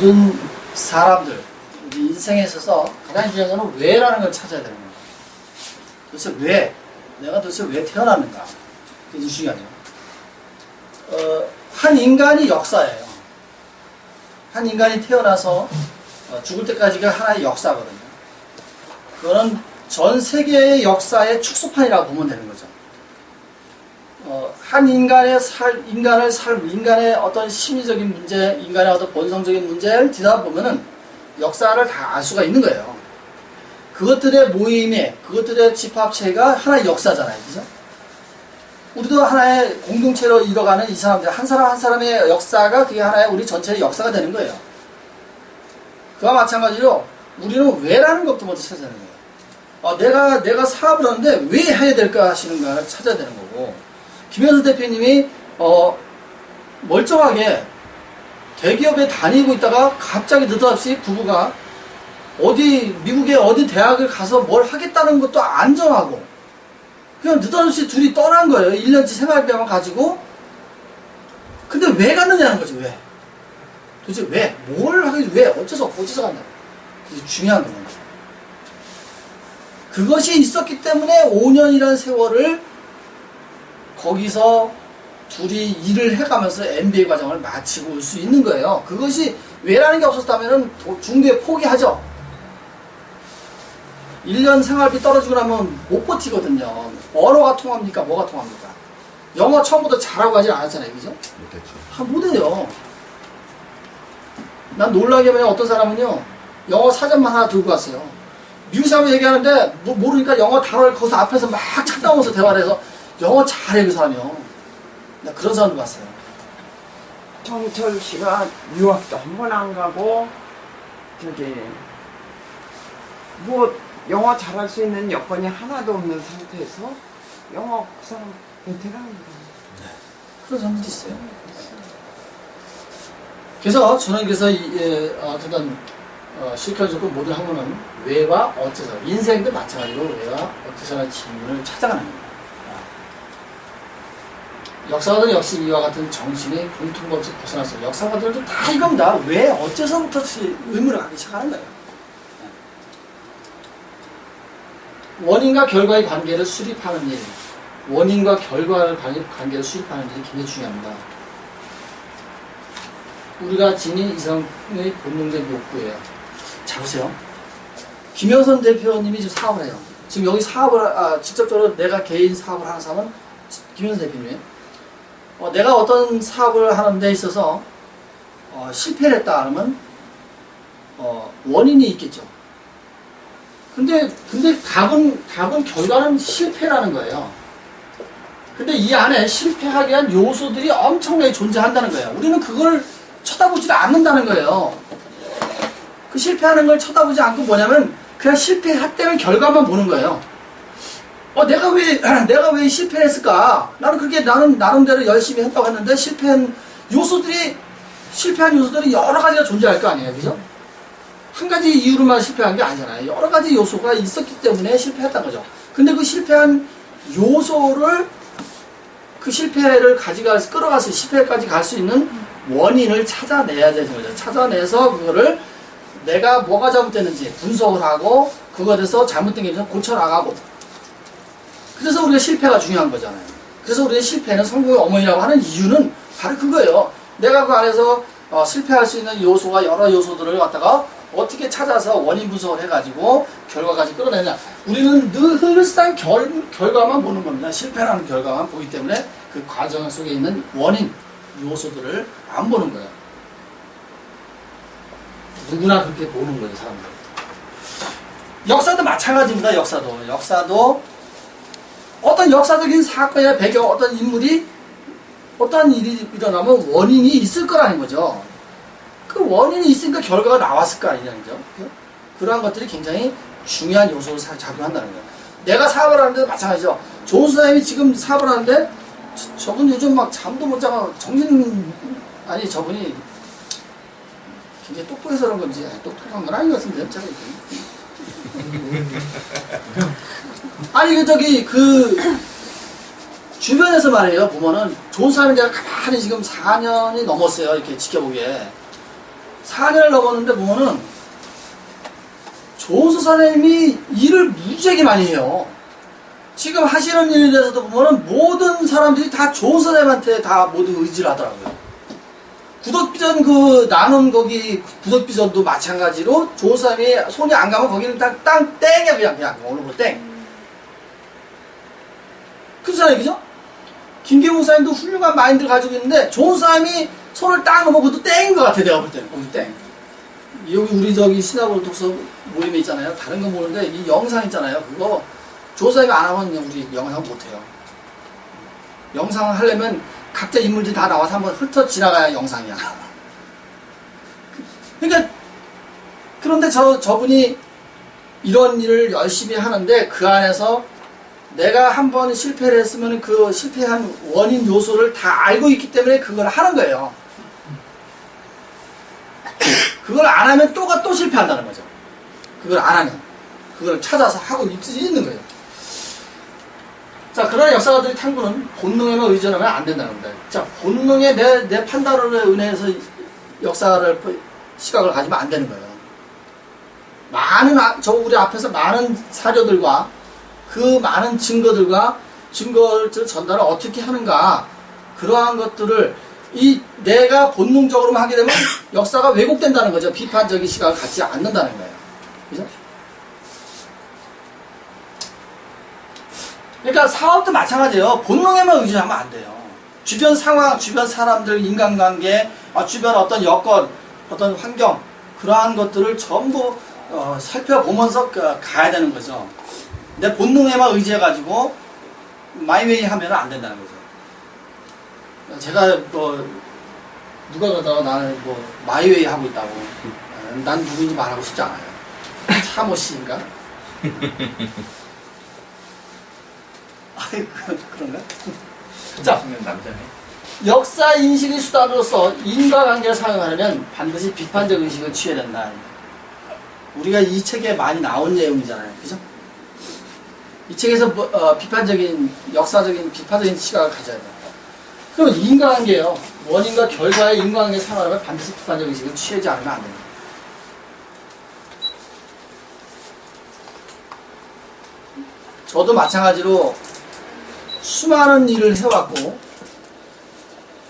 모든 사람들 우리 인생에 있어서 가장 중요한 것은 왜라는 걸 찾아야 되는 거예요. 도대체 왜? 내가 도대체 왜 태어났는가? 그게 중요하죠. 한 인간이 역사예요. 한 인간이 태어나서 죽을 때까지가 하나의 역사거든요. 그거는 전 세계의 역사의 축소판이라고 보면 되는 거죠. 한 인간의 인간의 어떤 심리적인 문제, 인간의 어떤 본성적인 문제를 뒤다보면은 역사를 다 알 수가 있는 거예요. 그것들의 모임에, 그것들의 집합체가 하나의 역사잖아요. 그죠? 우리도 하나의 공동체로 이뤄가는 이 사람들, 한 사람 한 사람의 역사가 그게 하나의 우리 전체의 역사가 되는 거예요. 그와 마찬가지로 우리는 왜라는 것부터 먼저 찾아야 되는 거예요. 내가 사업을 하는데 왜 해야 될까 하시는가를 찾아야 되는 거고, 김현수 대표님이 멀쩡하게 대기업에 다니고 있다가 갑자기 느닷없이 부부가 미국의 어디 대학을 가서 뭘 하겠다는 것도 안 정하고 그냥 느닷없이 둘이 떠난 거예요. 1년치 생활비만 가지고. 근데 왜 갔느냐는 거죠. 왜? 도대체 왜? 뭘 하겠지? 왜? 어째서 간다? 그게 중요한 거예요. 그것이 있었기 때문에 5년이라는 세월을 거기서 둘이 일을 해가면서 MBA 과정을 마치고 올 수 있는 거예요. 그것이 왜라는 게 없었다면 중도에 포기하죠. 1년 생활비 떨어지고 나면 못 버티거든요. 언어가 통합니까? 뭐가 통합니까? 영어 처음부터 잘하고 하지 않았잖아요. 그죠? 못했죠. 못해요. 난 놀라게 보면 어떤 사람은요, 영어 사전만 하나 들고 갔어요. 미국 사람 얘기하는데 모르니까 영어 단어를 거기서 앞에서 막 찾아오면서 대화를 해서 영어 잘해, 그 사람이요. 나 그런 사람도 봤어요. 정철 씨가 유학도 한 번 안 가고, 영어 잘할 수 있는 여건이 하나도 없는 상태에서 영어 그 사람 베테랑입니다. 네. 그런 사람도 있어요. 그래서 저는 어쨌든 실컷적으로 모든 학문은 왜와 어째서, 인생도 마찬가지로 왜와 어째서라는 질문을 찾아가는 겁니다. 역사가들 역시 이와 같은 정신이 공통범에서 벗어났어요. 역사가들도 다 이겁니다. 왜, 어째서부터 의문을 갖기 시작하는 거예요. 원인과 결과의 관계를 수립하는 일, 원인과 결과의 관계를 수립하는 일이 굉장히 중요합니다. 우리가 지닌 이성의 본능적 욕구예요. 자, 보세요. 김영선 대표님이 지금 사업을 해요. 지금 여기 사업을, 직접적으로 내가 개인 사업을 하는 사람은 김영선 대표님이에요. 내가 어떤 사업을 하는 데 있어서 실패를 했다 하면 원인이 있겠죠. 근데 답은 결과는 실패라는 거예요. 근데 이 안에 실패하게 한 요소들이 엄청나게 존재한다는 거예요. 우리는 그걸 쳐다보지 않는다는 거예요. 그 실패하는 걸 쳐다보지 않고 뭐냐면 그냥 실패했다는 결과만 보는 거예요. 내가 왜 실패를 했을까? 나는 나름대로 열심히 했다고 했는데 실패한 요소들이 여러 가지가 존재할 거 아니에요. 그죠? 한 가지 이유로만 실패한 게 아니잖아요. 여러 가지 요소가 있었기 때문에 실패했던 거죠. 근데 그 실패한 요소를, 그 실패를 끌어가서 실패까지 갈 수 있는 원인을 찾아내야 되는 거죠. 찾아내서 그거를 내가 뭐가 잘못됐는지 분석을 하고 그거에 대해서 잘못된 게 있으면 고쳐나가고. 그래서 우리가 실패가 중요한 거잖아요. 그래서 우리의 실패는 성공의 어머니라고 하는 이유는 바로 그거예요. 내가 그 안에서 실패할 수 있는 요소가 여러 요소들을 갖다가 어떻게 찾아서 원인 분석을 해가지고 결과까지 끌어내냐. 우리는 늘상 결과만 보는 겁니다. 실패라는 결과만 보기 때문에 그 과정 속에 있는 원인, 요소들을 안 보는 거예요. 누구나 그렇게 보는 거예요, 사람들. 역사도 마찬가지입니다. 역사도 어떤 역사적인 사건이나 배경, 어떤 인물이 어떤 일이 일어나면 원인이 있을 거라는 거죠. 그 원인이 있으니까 결과가 나왔을 거 아니냐는 거죠. 그러한 것들이 굉장히 중요한 요소로 작용한다는 거예요. 내가 사업을 하는데도 마찬가지죠. 조은수 선생님이 지금 사업을 하는데 저분 요즘 막 잠도 못 자고 저분이 굉장히 똑똑해서 그런 건지 똑똑한 건 아닌 것 같은데 아니 주변에서 말이에요. 보면은 좋은 사람이 내가 가만히 지금 4년이 넘었어요. 이렇게 지켜보기에. 4년을 넘었는데 보면은 조은수 선생님이 일을 무지하게 많이 해요. 지금 하시는 일에 대해서도 보면은 모든 사람들이 다 조은수 선생님한테 다 모두 의지를 하더라고요. 구독비전 나눈 거기 구독비전도 마찬가지로 조은수 선생님이 손이 안 가면 거기는 땅 땡이야 그냥 어느 거 땡. 그렇잖아요, 그죠? 김계문 목사님도 훌륭한 마인드를 가지고 있는데 좋은 사람이 손을 딱 넘어 그것도 땡인 것 같아. 내가 볼 때는 거기 땡. 여기 우리 저기 신화볼 독서 모임에 있잖아요. 다른 건 모르는데 이 영상 있잖아요. 그거 좋은 사람이 안 하면 우리 영상 못해요. 영상 하려면 각자 인물들이 다 나와서 한번 훑어 지나가야 영상이야. 그러니까 그런데 저분이 이런 일을 열심히 하는데 그 안에서 내가 한번 실패를 했으면 그 실패한 원인 요소를 다 알고 있기 때문에 그걸 하는 거예요. 그걸 안 하면 또 실패한다는 거죠. 그걸 안 하면. 그걸 찾아서 하고 있는 거예요. 자, 그러나 역사가들이 탐구는 본능에만 의존하면 안 된다는 겁니다. 자, 본능에 내 판단으로 인해서 시각을 가지면 안 되는 거예요. 우리 앞에서 많은 사료들과 그 많은 증거를 전달을 어떻게 하는가, 그러한 것들을 내가 본능적으로만 하게 되면 역사가 왜곡된다는 거죠. 비판적인 시각을 갖지 않는다는 거예요. 그죠? 그러니까 사업도 마찬가지예요. 본능에만 의존하면 안 돼요. 주변 상황, 주변 사람들, 인간관계, 주변 어떤 여건, 어떤 환경, 그러한 것들을 전부 살펴보면서 가야 되는 거죠. 내 본능에만 의지해가지고 마이웨이 하면 안 된다는 거죠. 제가 누가 그러다가 나는 마이웨이 하고 있다고, 난 누구인지 말하고 싶지 않아요. 차모 씨인가? 그런가? 자, 남자네. 역사 인식의 수단으로서 인과관계를 사용하려면 반드시 비판적 의식을 취해야 된다. 우리가 이 책에 많이 나온 내용이잖아요. 그죠? 이 책에서 역사적인 비판적인 시각을 가져야 돼요. 그럼 인과관계예요. 원인과 결과의 인과관계 상황을 반드시 비판적 의식을 취하지 않으면 안 됩니다. 저도 마찬가지로 수많은 일을 해왔고,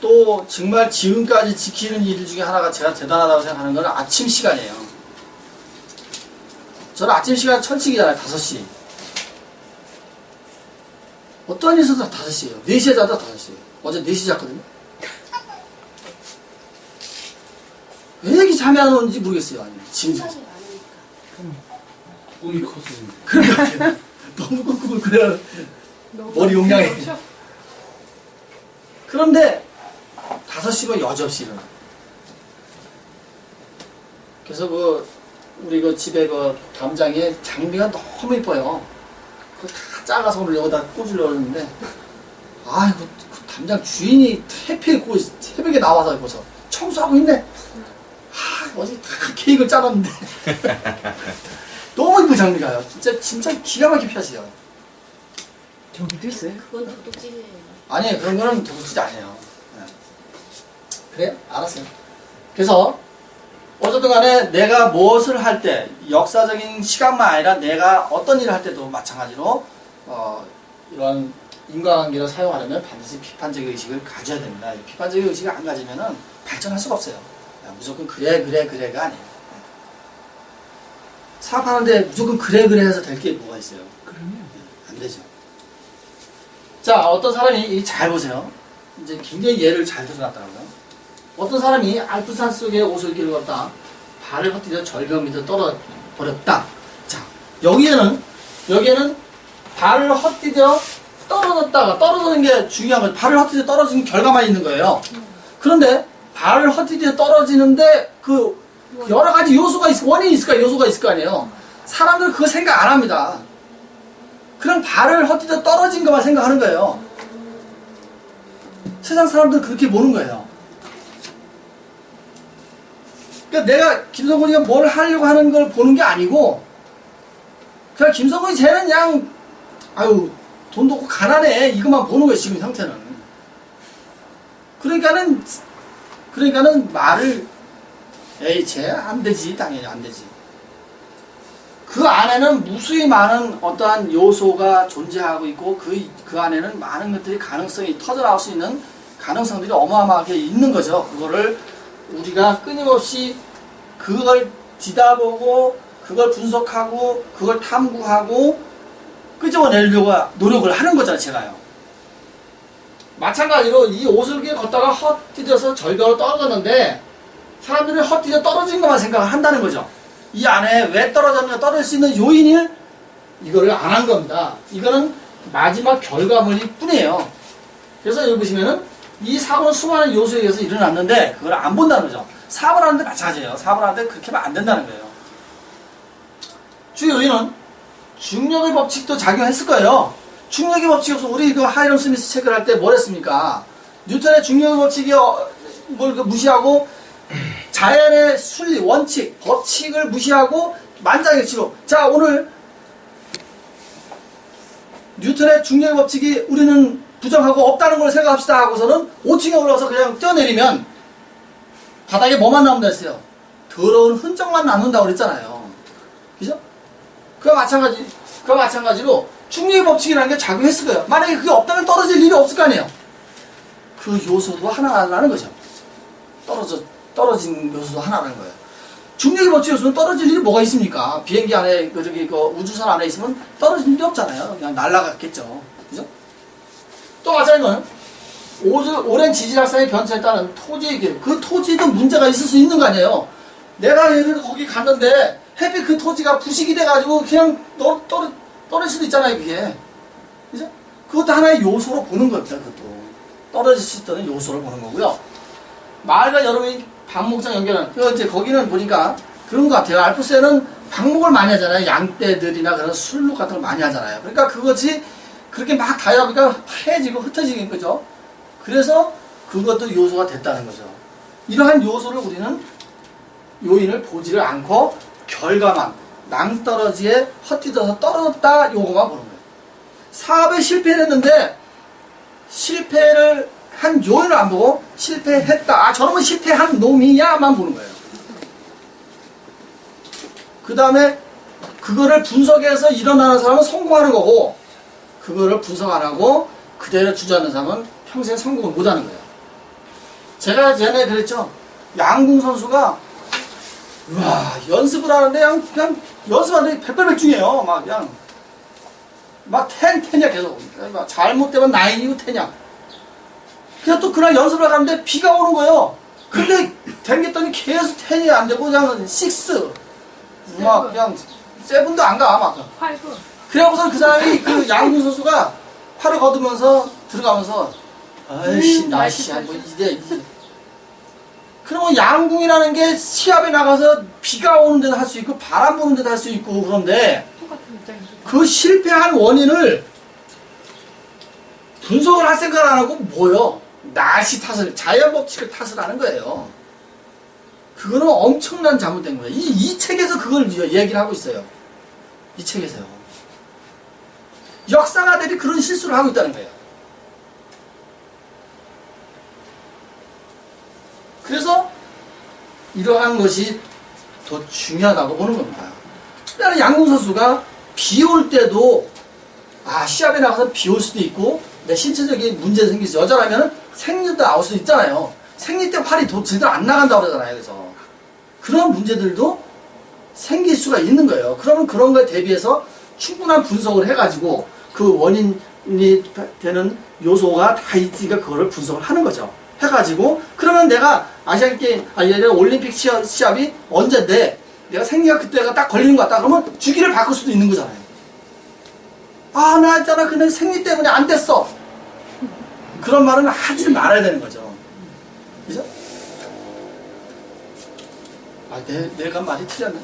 또 정말 지금까지 지키는 일 중에 하나가 제가 대단하다고 생각하는 건 아침 시간이에요. 저는 아침 시간 철칙이잖아요. 5시. 어떠한 일이 있어도 5시에요. 4시에 자다 5시에요. 어제 4시 잤거든요. 왜 이렇게 잠이 안 오는지 모르겠어요. 아니, 지금. 꿈이 커서. 그런 것 같아요. 너무 꾹꾹 그래야 머리 용량이. 그런데 5시면 여지없이 일어나. 그래서 우리 집에 담장에 장비가 너무 이뻐요. 그거 다 잘라서 오늘 여기다 꽂으려고 했는데, 그 담장 주인이 새벽에 나와서 입어서 청소하고 있네. 어제 다 케이크를 잘랐는데. 너무 이쁜 장비가요. 진짜 기가 막히게 펴세요. 저기도 있어요? 그건 도둑질이에요. 아니, 그런 거는 도둑질 아니에요. 네. 그래요? 알았어요. 그래서 어쨌든 간에 내가 무엇을 할 때, 역사적인 시각만 아니라 내가 어떤 일을 할 때도 마찬가지로 이런 인과관계를 사용하려면 반드시 비판적 의식을 가져야 됩니다. 비판적 의식을 안 가지면은 발전할 수가 없어요. 무조건 그래가 아니에요. 사업하는데 무조건 그래 해서 될 게 뭐가 있어요? 그러면 안 되죠. 자, 어떤 사람이 잘 보세요. 이제 굉장히 예를 잘 들어놨더라고요. 어떤 사람이 알프산 속에 옷을 길었다. 발을 헛디뎌 절벽 밑에 떨어버렸다. 자, 여기에는 발을 헛디뎌 떨어지는 게 중요한 거예요. 발을 헛디뎌 떨어지는 결과만 있는 거예요. 그런데 발을 헛디뎌 떨어지는데 여러 가지 요소가 원인이 요소가 있을 거 아니에요. 사람들 그거 생각 안 합니다. 그냥 발을 헛디뎌 떨어진 것만 생각하는 거예요. 세상 사람들 그렇게 보는 거예요. 그러니까 내가 김성곤이가 뭘 하려고 하는 걸 보는 게 아니고, 그냥 김성곤이 쟤는 그냥 돈도 없고 가난해 이것만 보는 거예요. 지금 상태는. 그러니까는 말을 에이, 쟤 안 되지. 당연히 안 되지. 그 안에는 무수히 많은 어떠한 요소가 존재하고 있고 그 안에는 많은 것들이 가능성이 터져나올 수 있는 가능성들이 어마어마하게 있는 거죠. 그거를 우리가 끊임없이 그걸 뒤다보고 그걸 분석하고 그걸 탐구하고 끄집어내려고 노력을 하는 거잖아요. 제가요. 마찬가지로 이 옷을 걷다가 헛디뎌서 절벽으로 떨어졌는데 사람들이 헛디뎌 떨어진 것만 생각을 한다는 거죠. 이 안에 왜 떨어졌냐, 떨어질 수 있는 요인을 이거를 안 한 겁니다. 이거는 마지막 결과물일 뿐이에요. 그래서 여기 보시면은 이 사고는 수많은 요소에 의해서 일어났는데 그걸 안 본다는 거죠. 사고를 하는데 마찬가지예요. 사고를 하는데 그렇게 하면 안 된다는 거예요. 주 요인은 중력의 법칙도 작용했을 거예요. 중력의 법칙에서 우리 그 하이런 스미스 책을 할 때 뭘 했습니까? 뉴턴의 중력의 법칙이 뭘 무시하고 자연의 순리, 원칙, 법칙을 무시하고 만장일치로 자 오늘 뉴턴의 중력의 법칙이 우리는 부정하고 없다는 걸 생각합시다 하고서는 5층에 올라가서 그냥 뛰어내리면 바닥에 뭐만 남는다 했어요? 더러운 흔적만 남는다고 그랬잖아요. 그죠? 그와 마찬가지로 중력의 법칙이라는 게 작용했을 거예요. 만약에 그게 없다면 떨어질 일이 없을 거 아니에요. 그 요소도 하나라는 거죠. 떨어진 요소도 하나라는 거예요. 중력의 법칙 요소는 떨어질 일이 뭐가 있습니까? 비행기 안에, 그 우주선 안에 있으면 떨어질 일이 없잖아요. 그냥 날아갔겠죠. 그죠? 또 마찬가지로 오랜 지질학상의 변천에 따른 토지의 길, 그 토지도 문제가 있을 수 있는 거 아니에요. 내가 예를 들어 거기 갔는데 햇빛 그 토지가 부식이 돼가지고 그냥 떨어질 수도 있잖아요, 그게. 그죠? 그것도 하나의 요소로 보는 겁니다, 그것도. 떨어질 수 있다는 요소를 보는 거고요. 마을과 여름의 방목장 연결하는, 이제 거기는 보니까 그런 것 같아요. 알프스에는 방목을 많이 하잖아요. 양떼들이나 그런 술룩 같은 걸 많이 하잖아요. 그러니까 그것이 그렇게 막 다이아보니까 하얘지고 흩어지는 거죠. 그래서 그것도 요소가 됐다는 거죠. 이러한 요소를 우리는 요인을 보지를 않고 결과만 낭떠러지에 헛디뎌서 떨어졌다 요거만 보는 거예요. 사업에 실패를 했는데 실패를 한 요인을 안 보고 실패했다. 아 저놈은 실패한 놈이야만 보는 거예요. 그 다음에 그거를 분석해서 일어나는 사람은 성공하는 거고 그거를 분석 안 하고 그대로 주저하는 사람은 평생 성공을 못 하는 거예요. 제가 전에 그랬죠. 양궁 선수가 와 연습을 하는데 그냥 연습하는데 백발백중이에요. 막 그냥 막 텐이야 계속. 막 잘못되면 9이고 10이야. 그냥 또 그날 연습을 하는데 비가 오는 거예요. 근데 댕겼더니 계속 10이 안 되고 그냥 6. 막 그냥 7도 안 가. 막. 5. 그래갖고서 그 사람이 그 양궁 선수가 팔을 걷으면서 들어가면서 아이씨 나씨 뭐 이제 그러면 양궁이라는 게 시합에 나가서 비가 오는 데도 할 수 있고 바람 부는 데도 할 수 있고 그런데 똑같은 입장이죠. 그 실패한 원인을 분석을 할 생각을 안 하고 뭐요? 날씨 탓을 자연 법칙을 탓을 하는 거예요. 그거는 엄청난 잘못된 거예요. 이 책에서 그걸 얘기를 하고 있어요. 이 책에서요. 역사가들이 그런 실수를 하고 있다는 거예요. 그래서 이러한 것이 더 중요하다고 보는 겁니다. 나는 양궁 선수가 비 올 때도 시합에 나가서 비 올 수도 있고 내 신체적인 문제가 생길 수 있어. 여자라면 생리도 나올 수도 있잖아요. 생리 때 팔이 제대로 안 나간다고 그러잖아요. 그래서 그런 문제들도 생길 수가 있는 거예요. 그러면 그런 거에 대비해서 충분한 분석을 해가지고 그 원인이 되는 요소가 다 있으니까 그거를 분석을 하는 거죠. 해가지고 그러면 내가 아시안게임 올림픽 시합이 언젠데 내가 생리가 그때가 딱 걸리는 것 같다 그러면 주기를 바꿀 수도 있는 거잖아요. 나 있잖아 근데 생리 때문에 안 됐어. 그런 말은 하지 말아야 되는 거죠. 그죠? 내가 말이 틀렸네.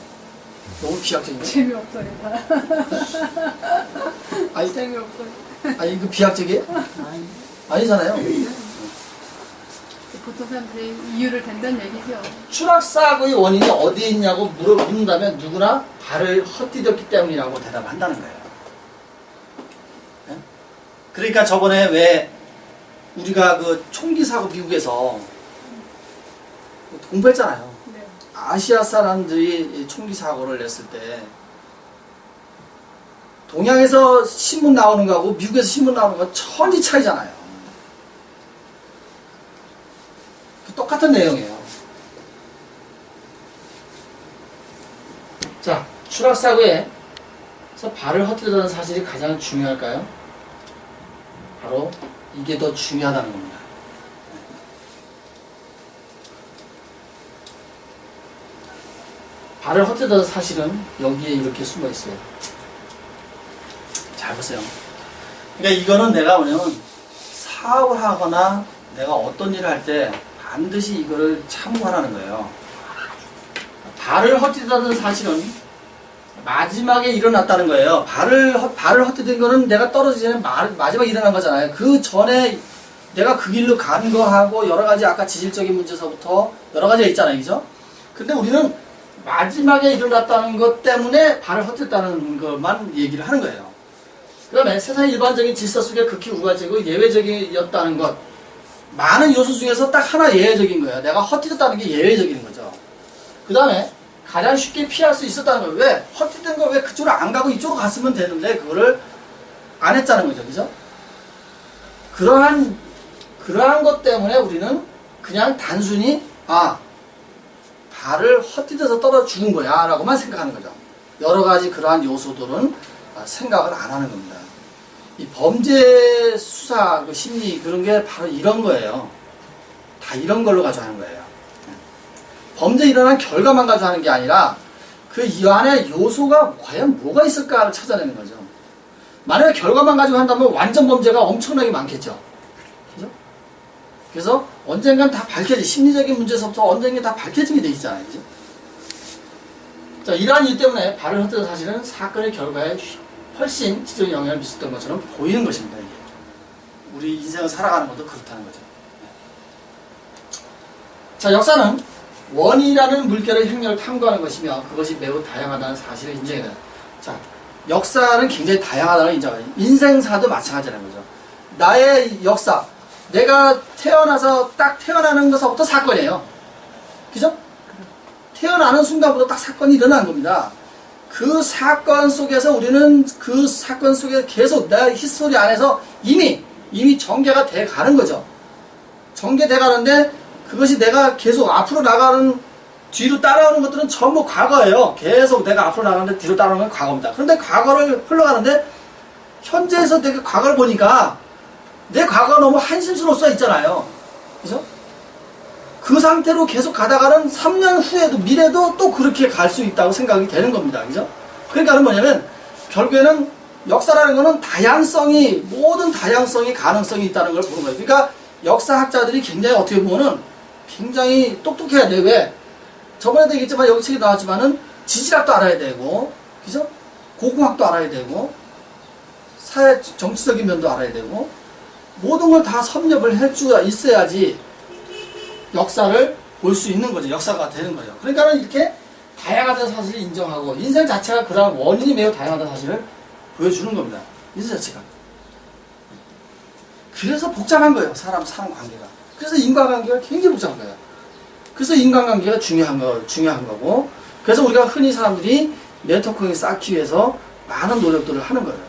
너무 비약적인가? 재미없어요. 아니, 재미없어요. 아니 그 비약적이에요? 아니잖아요. 보통 사람들이 이유를 댄다는 얘기죠. 추락사고의 원인이 어디에 있냐고 묻는다면 누구나 발을 헛디뎠기 때문이라고 대답을 한다는 거예요. 네? 그러니까 저번에 왜 우리가 그 총기 사고 미국에서 공부했잖아요. 네. 아시아 사람들이 총기 사고를 냈을 때 동양에서 신문 나오는 거하고 미국에서 신문 나오는 거 천지 차이잖아요. 똑같은 내용이에요. 자, 추락사고에서 발을 헛디뎠다는 사실이 가장 중요할까요? 바로 이게 더 중요하다는 겁니다. 발을 헛디뎠다는 사실은 여기에 이렇게 숨어 있어요. 잘 보세요. 그러니까 이거는 내가 뭐냐면 사업을 하거나 내가 어떤 일을 할 때 반드시 이거를 참고하라는 거예요. 발을 헛디뎠다는 사실은 마지막에 일어났다는 거예요. 발을 헛디딘 거는 내가 떨어지기 전에 마지막에 일어난 거잖아요. 그 전에 내가 그 길로 간 거하고 여러 가지 아까 지질적인 문제서부터 여러 가지가 있잖아요. 그죠? 근데 우리는 마지막에 일어났다는 것 때문에 발을 헛디뎠다는 것만 얘기를 하는 거예요. 그 다음에 세상의 일반적인 질서 속에 극히 우화적이고 예외적이었다는 것. 많은 요소 중에서 딱 하나 예외적인 거예요. 내가 헛디뎠다는 게 예외적인 거죠. 그 다음에 가장 쉽게 피할 수 있었다는 거예요. 왜? 헛디딘 거 왜 그쪽으로 안 가고 이쪽으로 갔으면 되는데 그거를 안 했다는 거죠. 그죠? 그러한 것 때문에 우리는 그냥 단순히 발을 헛디뎌서 떨어져 죽은 거야 라고만 생각하는 거죠. 여러 가지 그러한 요소들은 생각을 안 하는 겁니다. 이 범죄 수사, 그 심리 그런 게 바로 이런 거예요. 다 이런 걸로 가지고 하는 거예요. 범죄 일어난 결과만 가지고 하는 게 아니라 그 이 안에 요소가 과연 뭐가 있을까를 찾아내는 거죠. 만약에 결과만 가지고 한다면 완전 범죄가 엄청나게 많겠죠. 그죠? 그래서 언젠간 다 밝혀지, 심리적인 문제에서부터 언젠간 다 밝혀지게 돼 있잖아요. 그죠? 자, 이러한 이유 때문에 발을 헛디뎌 사실은 사건의 결과에 훨씬 지적인 영향을 미쳤던 것처럼 보이는 것입니다. 이게. 우리 인생을 살아가는 것도 그렇다는 거죠. 자, 역사는 원인이라는 물결의 행렬을 탐구하는 것이며 그것이 매우 다양하다는 사실을 인정해야 돼요. 자, 역사는 굉장히 다양하다는 인정해요. 인생사도 마찬가지라는 거죠. 나의 역사, 내가 태어나서 딱 태어나는 것부터 사건이에요. 그죠? 태어나는 순간부터 딱 사건이 일어난 겁니다. 그 사건 속에서 우리는 그 사건 속에 계속 내 히스토리 안에서 이미 전개가 돼 가는 거죠. 전개돼 가는데 그것이 내가 계속 앞으로 나가는 뒤로 따라오는 것들은 전부 과거예요. 계속 내가 앞으로 나가는데 뒤로 따라오는 건 과거입니다. 그런데 과거를 흘러가는데 현재에서 내가 과거를 보니까 내 과거가 너무 한심스러울 수가 있잖아요. 그죠? 그 상태로 계속 가다가는 3년 후에도 미래도 또 그렇게 갈 수 있다고 생각이 되는 겁니다. 그죠? 그러니까 뭐냐면 결국에는 역사라는 거는 모든 다양성이 가능성이 있다는 걸 보는 거예요. 그러니까 역사학자들이 굉장히 어떻게 보면은 굉장히 똑똑해야 돼요. 왜? 저번에도 얘기했지만 여기 책에 나왔지만은 지질학도 알아야 되고, 그죠? 고고학도 알아야 되고, 사회 정치적인 면도 알아야 되고, 모든 걸 다 섭렵을 할 수가 있어야지 역사를 볼 수 있는 거죠. 역사가 되는 거예요. 그러니까는 이렇게 다양하다는 사실을 인정하고 인생 자체가 그런 원인이 매우 다양하다는 사실을 보여주는 겁니다. 인생 자체가. 그래서 복잡한 거예요. 사람 사는 관계가. 그래서 인간관계가 굉장히 복잡한 거예요. 그래서 인간관계가 중요한 거고 그래서 우리가 흔히 사람들이 네트워크를 쌓기 위해서 많은 노력들을 하는 거예요.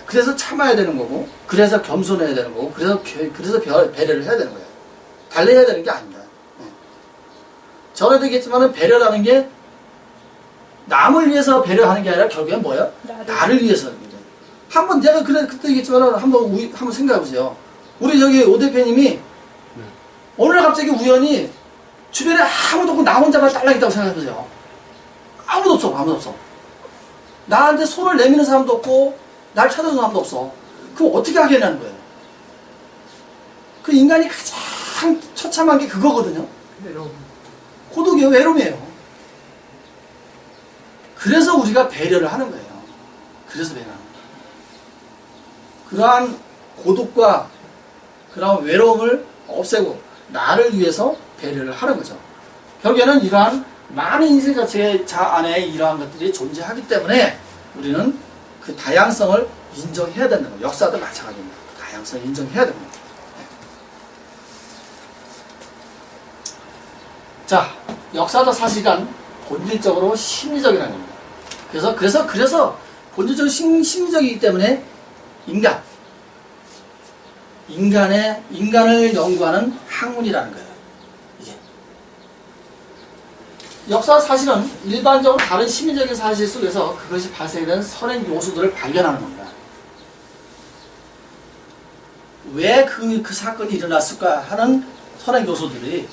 그래서 참아야 되는 거고 그래서 겸손해야 되는 거고 그래서 배려를 해야 되는 거예요. 달래야 되는 게 아닙니다. 전에도 얘기했지만 배려라는 게 남을 위해서 배려하는 게 아니라 결국엔 뭐예요? 나를 위해서 하는 거죠. 한번 내가 그때 얘기했지만 한번 생각해 보세요. 우리 저기 오 대표님이 어느 날 갑자기 우연히 주변에 아무도 없고 나 혼자만 딸랑 있다고 생각해 보세요. 아무도 없어. 나한테 손을 내미는 사람도 없고 날 찾아주는 사람도 없어. 그럼 어떻게 하겠냐는 거예요. 그 인간이 가장 처참한 게 그거거든요. 고독이에요. 외로움이에요. 그래서 우리가 배려를 하는 거예요. 그래서 배려하는 거예요. 그러한 고독과 그러한 외로움을 없애고 나를 위해서 배려를 하는 거죠. 결국에는 이러한 많은 인생 자체 안에 이러한 것들이 존재하기 때문에 우리는 그 다양성을 인정해야 된다는 거예요. 역사도 마찬가지입니다. 다양성을 인정해야 됩니다. 자, 역사적 사실간 본질적으로 심리적이라는 겁니다. 그래서 본질적으로 심리적이기 때문에 인간을 연구하는 학문이라는 거예요. 이게. 역사 사실은 일반적으로 다른 심리적인 사실 속에서 그것이 발생된 선행 요소들을 발견하는 겁니다. 왜 그 사건이 일어났을까 하는 선행 요소들이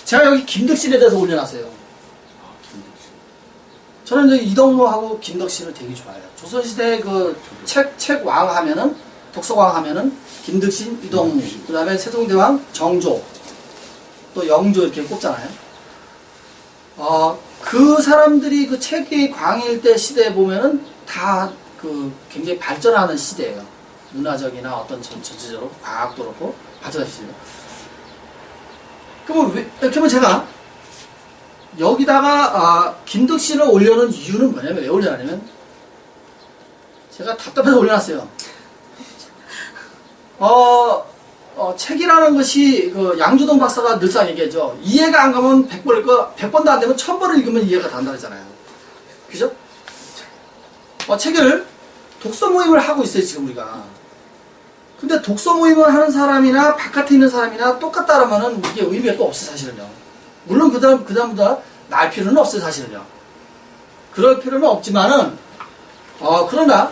제가 여기 김덕신에 대해서 올려놨어요. 저는 이제 이동로하고 김덕신을 되게 좋아해요. 조선시대 그 책왕 하면은 독서왕 하면은 김덕신, 이동로, 그 다음에 세종대왕 정조, 또 영조 이렇게 꼽잖아요. 그 사람들이 그 책이 광일 때 시대에 보면은 다 그 굉장히 발전하는 시대예요. 문화적이나 어떤 전체적으로 과학도 그렇고 발전하는 시대예요. 그러면 제가 여기다가 김덕신을 올려놓은 이유는 뭐냐면 왜 올려놨냐면 제가 답답해서 올려놨어요. 책이라는 것이 그 양주동 박사가 늘상 얘기하죠. 이해가 안 가면 100번 읽고 100번도 안 되면 1000번을 읽으면 이해가 된다 그러잖아요. 그죠? 책을 독서 모임을 하고 있어요 지금 우리가. 근데 독서 모임을 하는 사람이나 바깥에 있는 사람이나 똑같다라면은 이게 의미가 또 없어요 사실은요. 물론 그 다음보다 나을 필요는 없어요 사실은요. 그럴 필요는 없지만은 그러나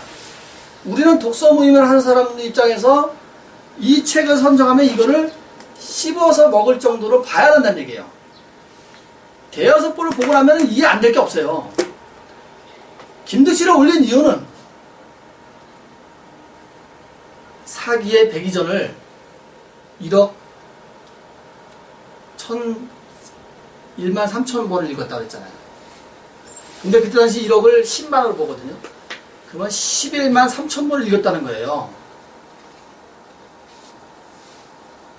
우리는 독서 모임을 하는 사람 입장에서 이 책을 선정하면 이거를 씹어서 먹을 정도로 봐야 된다는 얘기예요. 대여섯 번을 보고 나면 이해 안 될 게 없어요. 김덕신을 올린 이유는 사기의 백이전을 1억 1만 3천 번을 읽었다고 했잖아요. 근데 그때 당시 1억을 10만으로 보거든요. 그러면 11만 3천 번을 읽었다는 거예요.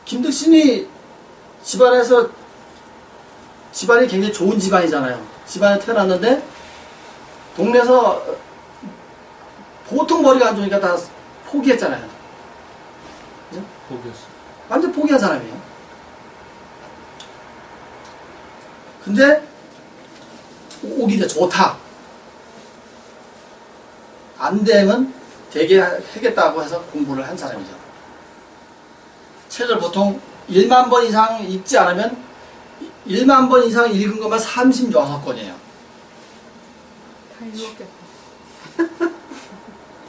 김덕신이 집안이 굉장히 좋은 집안이잖아요. 집안에 태어났는데 동네에서 보통 머리가 안 좋으니까 다 포기했잖아요. 그죠? 포기했어. 완전 포기한 사람이에요. 근데 오기 돼 좋다. 안 되면 되게 하겠다고 해서 공부를 한 사람이죠. 책을 보통 1만 번 이상 읽지 않으면 1만 번 이상 읽은 것만 36권이에요. 다 읽었겠다.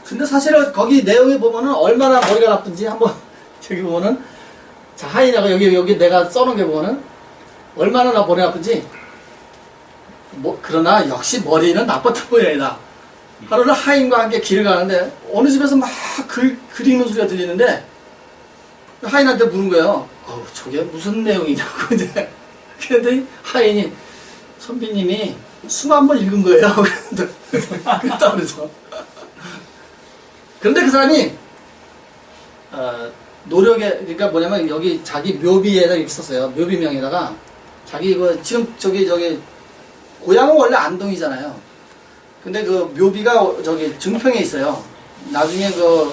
근데 사실은 거기 내용에 보면은 얼마나 머리가 나쁜지 한번 저기 보면은 자 하인이가 여기 내가 써놓은 게 보면은 얼마나 머리 나쁜지 그러나 역시 머리는 나빴던 모양이다. 하루는 하인과 함께 길을 가는데 어느 집에서 막 글 읽는 소리가 들리는데 하인한테 물은 거예요. 저게 무슨 내용이냐고 이제 그랬더니 하인이 선비님이 수만 번 읽은 거예요. 그랬다 그래서 그런데 그 사람이 그러니까 뭐냐면 여기 자기 묘비에다 이렇게 썼어요. 묘비명에다가 자기 지금 저기 고향은 원래 안동이잖아요. 근데 그 묘비가 저기 증평에 있어요. 나중에 그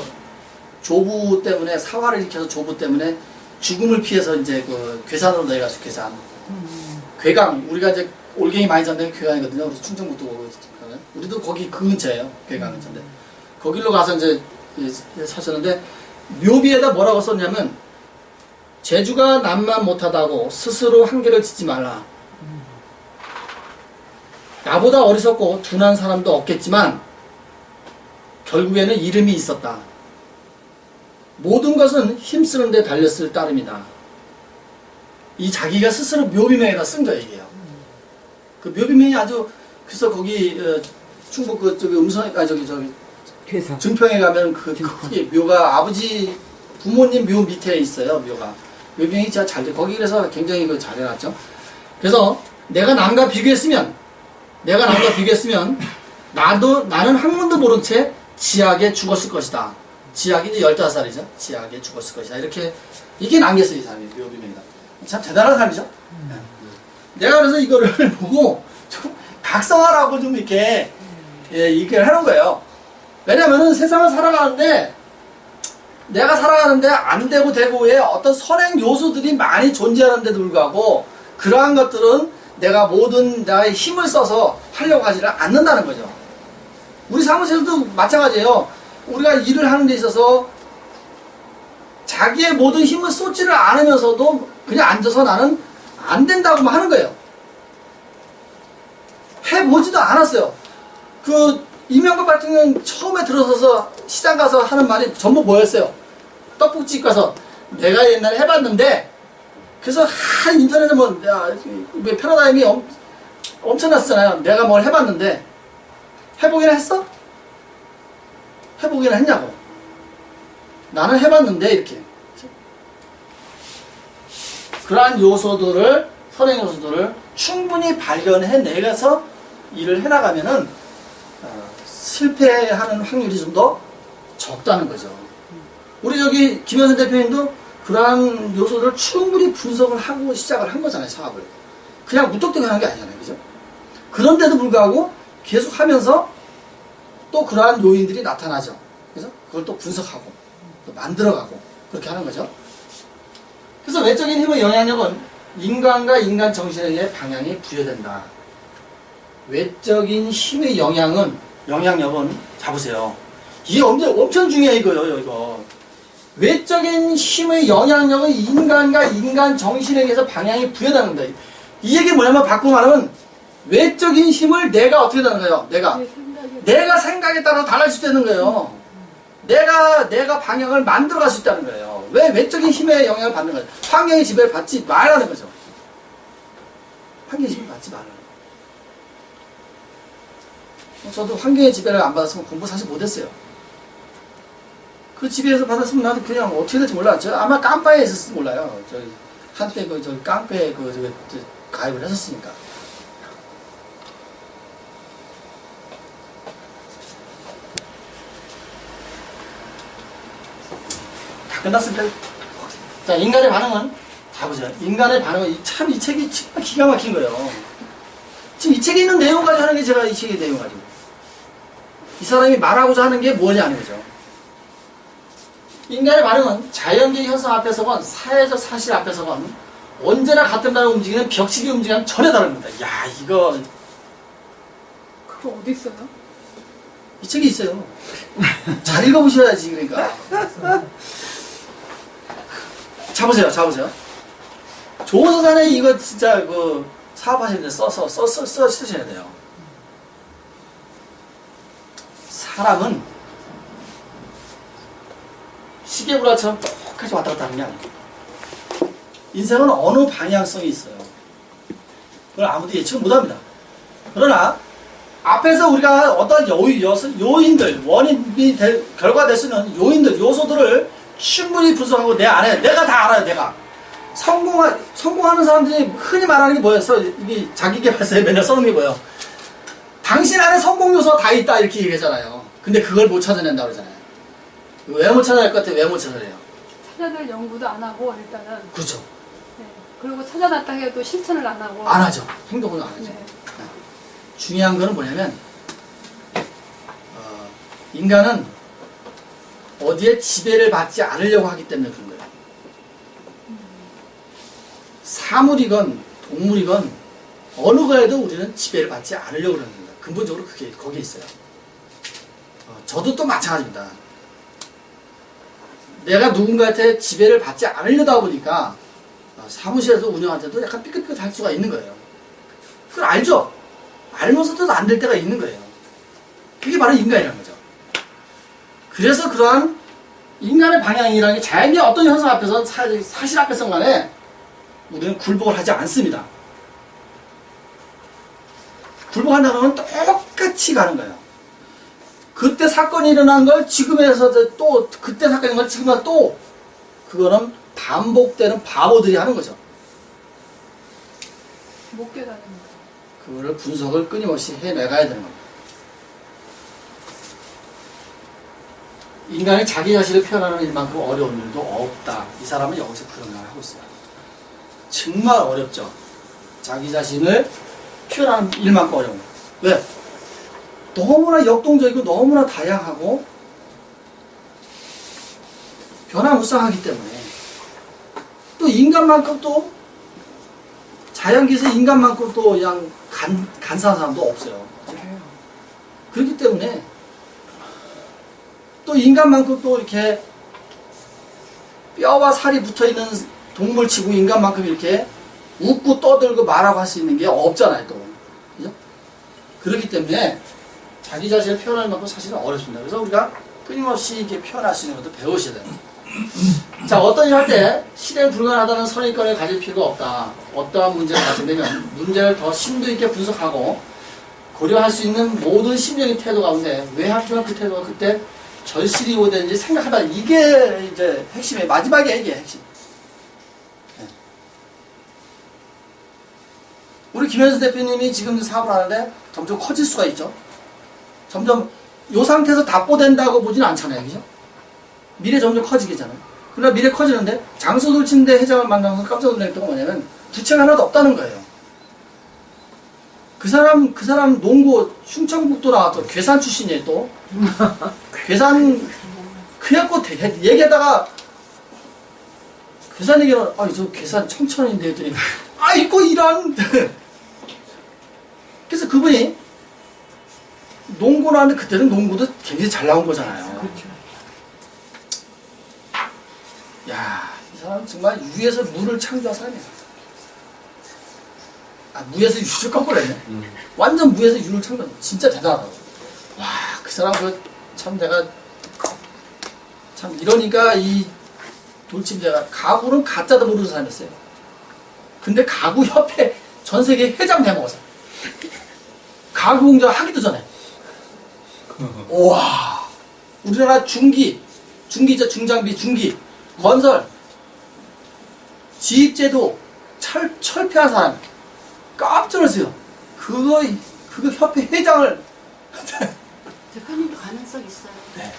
조부 때문에 사화를 일으켜서 조부 때문에 죽음을 피해서 이제 그 괴산으로 내려가서 괴산. 괴강 우리가 이제 올갱이 많이 잡는 괴강이거든요. 그래서 충청북도 오고 우리도 거기 그 근처예요. 괴강 근처인데 거기로 가서 이제 사셨는데 묘비에다 뭐라고 썼냐면 제주가 남만 못하다고 스스로 한계를 짓지 말라. 나보다 어리석고 둔한 사람도 없겠지만 결국에는 이름이 있었다. 모든 것은 힘쓰는 데 달렸을 따름이다. 이 자기가 스스로 묘비명에다 쓴 거예요, 이게요. 그 묘비명이 아주, 그래서 거기, 충북 괴산. 증평에 가면 크게 묘가 아버지, 부모님 묘 밑에 있어요, 묘가. 묘비명이 진짜 잘 돼. 거기 그래서 굉장히 잘 해놨죠. 그래서 내가 남과 비교했으면, 나는 학문도 모른 채 지하게 죽었을 것이다. 지하기 이제 15살이죠. 지하게 죽었을 것이다. 이게 남겼어요, 이 사람이, 묘비명이다. 참 대단한 사람이죠. 내가 그래서 이거를 보고 좀 각성하라고 좀 이렇게, 얘기를 하는 거예요. 왜냐면은 세상을 살아가는데, 내가 살아가는데 안 되고 되고의 어떤 선행 요소들이 많이 존재하는데도 불구하고, 그러한 것들은 내가 모든 나의 힘을 써서 하려고 하지를 않는다는 거죠. 우리 사무실도 마찬가지예요. 우리가 일을 하는 데 있어서 자기의 모든 힘을 쏟지를 않으면서도 그냥 앉아서 나는 안 된다고만 하는 거예요. 해보지도 않았어요. 그 이명박 같은 경우는 처음에 들어서서 시장 가서 하는 말이 전부 뭐였어요? 떡볶이집 가서 내가 옛날에 해봤는데, 그래서 인터넷에 뭐 패러다임이 엄청났잖아요. 내가 뭘 해봤는데 해보기는 했어? 해보기는 했냐고. 나는 해봤는데 이렇게. 그러한 요소들을, 선행 요소들을 충분히 발견해내서 일을 해나가면은 실패하는 확률이 좀 더 적다는 거죠. 우리 저기 김현선 대표님도 그러한 요소들을 충분히 분석을 하고 시작을 한 거잖아요, 사업을. 그냥 무턱대고 하는 게 아니잖아요, 그죠? 그런데도 불구하고 계속 하면서 또 그러한 요인들이 나타나죠. 그래서 그걸 또 분석하고 또 만들어가고 그렇게 하는 거죠. 그래서 외적인 힘의 영향력은 인간과 인간 정신에게 방향이 부여된다. 외적인 힘의 영향력은 잡으세요. 이게 엄청 중요해, 이거요, 이거. 외적인 힘의 영향력은 인간과 인간 정신에게서 방향이 부여된다. 이 얘기 뭐냐면 바꾸고 말하면 외적인 힘을 내가 어떻게 되는 거예요? 내가 생각에 따라서 달라질 수 있는 거예요. 내가 방향을 만들어갈 수 있다는 거예요. 왜 외적인 힘의 영향을 받는 거예요? 환경의 지배를 받지 말라는 거죠. 환경의 지배를 받지 말라는 거예요. 저도 환경의 지배를 안 받았으면 공부 사실 못했어요. 그 지배에서 받았으면 나도 그냥 어떻게 될지 몰라. 저 아마 깜빠에 있었을지 몰라요. 한때 깡패에 가입을 했었으니까. 다 끝났습니다. 자, 인간의 반응은, 자, 보세요. 인간의 반응은, 참 이 책이 정말 기가 막힌 거예요. 지금 이 책에 있는 내용 가지고 하는 게 제가 이 책의 내용 가지고. 이 사람이 말하고자 하는 게 뭐냐 하는 거죠. 인간의 반응은 자연계의 현상 앞에서건 사회적 사실 앞에서건 언제나 같은 방향으로 움직이는 벽치기 움직임은 전혀 다릅니다. 야, 이거. 그거 어디 있어요? 이 책이 있어요. 잘 읽어보셔야지, 그러니까. 잡으세요. 조선산에 이거 진짜 사업하시는데 쓰셔야 돼요. 사람은 시계불화처럼 똑같이 왔다 갔다 하는 게 아니에요. 인생은 어느 방향성이 있어요. 그걸 아무도 예측을 못합니다. 그러나 앞에서 우리가 어떤 요인들, 원인이 결과될 수 있는 요인들, 요소들을 충분히 분석하고 내 안에 내가 다 알아요. 내가 성공하는 사람들이 흔히 말하는 게 뭐였어? 이게 자기계발서에 맨날 써놓은 게 뭐예요? 당신 안에 성공 요소가 다 있다 이렇게 얘기하잖아요. 근데 그걸 못 찾아낸다고 그러잖아요. 왜 못 찾아낼 것 같아요? 왜 못 찾아내요? 찾아낼 연구도 안 하고 일단은. 그렇죠. 네. 그리고 찾아놨다 해도 실천을 안 하고. 안 하죠. 행동을 안 하죠. 네. 중요한 거는 뭐냐면 인간은 어디에 지배를 받지 않으려고 하기 때문에 그런 거예요. 사물이건 동물이건 어느 거에도 우리는 지배를 받지 않으려고 그러는 겁니다. 근본적으로 그게 거기에 있어요. 저도 또 마찬가지입니다. 내가 누군가한테 지배를 받지 않으려다 보니까 사무실에서 운영할 때도 약간 삐끗삐끗할 수가 있는 거예요. 그걸 알죠? 알면서도 안 될 때가 있는 거예요. 그게 바로 인간이라는 거죠. 그래서 그러한 인간의 방향이라는 게 자연의 어떤 현상 앞에서 사실 앞에서 간에 우리는 굴복을 하지 않습니다. 굴복한다면 똑같이 가는 거예요. 그때 사건이 일어난 걸 지금에서 또 그때 사건인 걸 지금에서 또 그거는 반복되는 바보들이 하는 거죠. 못 깨닫는 거. 그거를 분석을 끊임없이 해나가야 되는 겁니다. 인간이 자기 자신을 표현하는 일만큼 어려운 일도 없다. 이 사람은 여기서 그런 말을 하고 있어요. 정말 어렵죠. 자기 자신을 표현하는 일만큼 어려운 거예요. 왜? 너무나 역동적이고 너무나 다양하고 변화무쌍하기 때문에 또 인간만큼 또 자연계에서 인간만큼 또 그냥 간사한 사람도 없어요. 그래요. 그렇기 때문에 또 인간만큼 또 이렇게 뼈와 살이 붙어있는 동물치고 인간만큼 이렇게 웃고 떠들고 말하고 할 수 있는 게 없잖아요, 또. 그죠? 그렇기 때문에 자기 자신을 표현할 만큼 사실은 어렵습니다. 그래서 우리가 끊임없이 이렇게 표현할 수 있는 것도 배우셔야 됩니다. 자, 어떤 일 할 때 실행 불가능하다는 선입견을 가질 필요가 없다. 어떠한 문제가 발생되면 문제를 더 심도 있게 분석하고 고려할 수 있는 모든 심리적인 태도 가운데 왜 하필이면 그 태도가 그때 절실히 오되는지 생각하다. 이게 이제 핵심이에요. 마지막에 이게 핵심. 네. 우리 김현수 대표님이 지금 사업을 하는데 점점 커질 수가 있죠. 점점 이 상태에서 답보된다고 보지는 않잖아요. 그죠? 미래 점점 커지겠잖아요. 그러나 미래 커지는데 장소 돌침대 회장을 만나서 깜짝 놀랐던 건 뭐냐면 부채가 하나도 없다는 거예요. 그 사람 농고 충청북도 나왔죠. 괴산 출신이에요, 또. 괴산, 그래갖고 얘기하다가 괴산 얘기를, 저 괴산 청천인데 했더니, 아이고, 이런. 그래서 그분이 농고를 하는데 그때는 농구도 굉장히 잘 나온 거잖아요. 그렇죠. 야, 이 사람 정말 위에서 무를 창조한 사람이야. 무에서 유를 거꾸로 했네. 완전 무에서 유를 창조한 진짜 대단하다고. 와, 그 사람 참 내가 참 이러니까 이 돌침대가 가구는 가짜도 모르는 사람이었어요. 근데 가구협회 전 세계 회장 돼먹었어. 가구 공장 하기도 전에. 와, 우리나라 중기죠, 중장비, 중기, 건설, 지입제도 철폐한 사람. 깜짝 놀랐어요. 그거 협회 회장을. 대표님도 가능성 있어요. 네.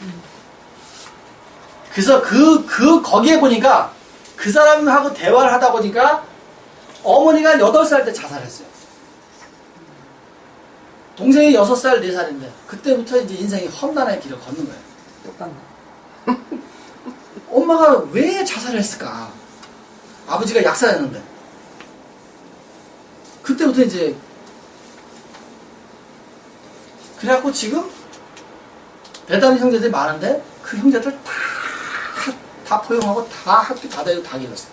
그래서 거기에 보니까 그 사람하고 대화를 하다 보니까 어머니가 8살 때 자살했어요. 동생이 6살, 4살인데 그때부터 이제 인생이 험난의 길을 걷는 거예요. 똑같네. 엄마가 왜 자살을 했을까? 아버지가 약사였는데. 그때부터 이제 그래갖고 지금 배다른 형제들이 많은데 그 형제들 다 포용하고 다 학교 다 다니고 다 길렀어요.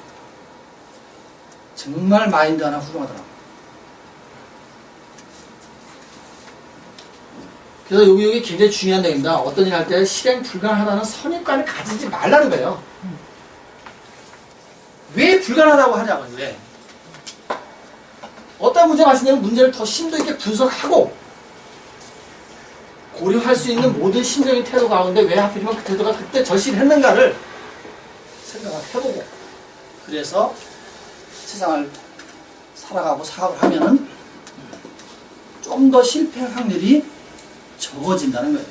정말 마인드 하나 훌륭하더라고요. 그래서 여기 굉장히 중요한 얘기입니다. 어떤 일 할 때 실행 불가능하다는 선입관을 가지지 말라는 거예요. 왜 불가능하다고 하냐고요. 왜? 어떤 문제가 발생되면 문제를 더 심도 있게 분석하고 고려할 수 있는 모든 심적인 태도 가운데 왜 하필이면 그 태도가 그때 절실했는가를 생각을 해보고 그래서 세상을 살아가고 사업을 하면은 좀 더 실패할 확률이 적어진다는 거예요.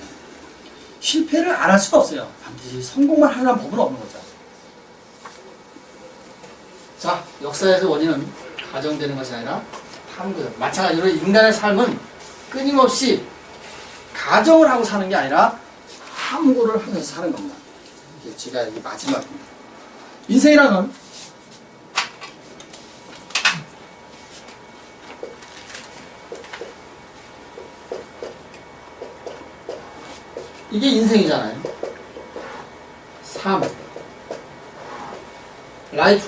실패를 안 할 수가 없어요. 반드시 성공만 하려는 법은 없는 거죠. 자, 역사에서 원인은 가정되는 것이 아니라 탐구예요. 마찬가지로 인간의 삶은 끊임없이 가정을 하고 사는 게 아니라 탐구를 하면서 사는 겁니다. 이게 제가 이게 마지막입니다. 인생이라는 이게 인생이잖아요. 삶, 라이프.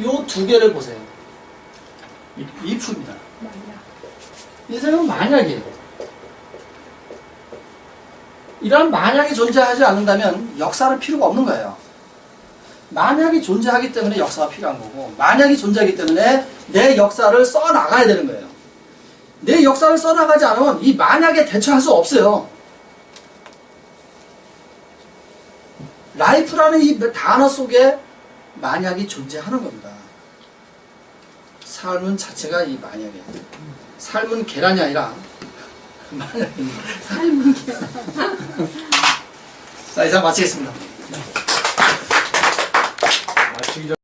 요 두 개를 보세요. if입니다. 인생은 만약이에요. 이런 만약이 존재하지 않는다면 역사는 필요가 없는 거예요. 만약이 존재하기 때문에 역사가 필요한 거고, 만약이 존재하기 때문에 내 역사를 써나가야 되는 거예요. 내 역사를 써나가지 않으면 이 만약에 대처할 수 없어요. 라이프라는 이 단어 속에 만약이 존재하는 겁니다. 삶은 자체가 이 만약이에요. 삶은 계란이 아니라 만약입니다. 삶은 계란. 자, 이상 마치겠습니다. 마치기 전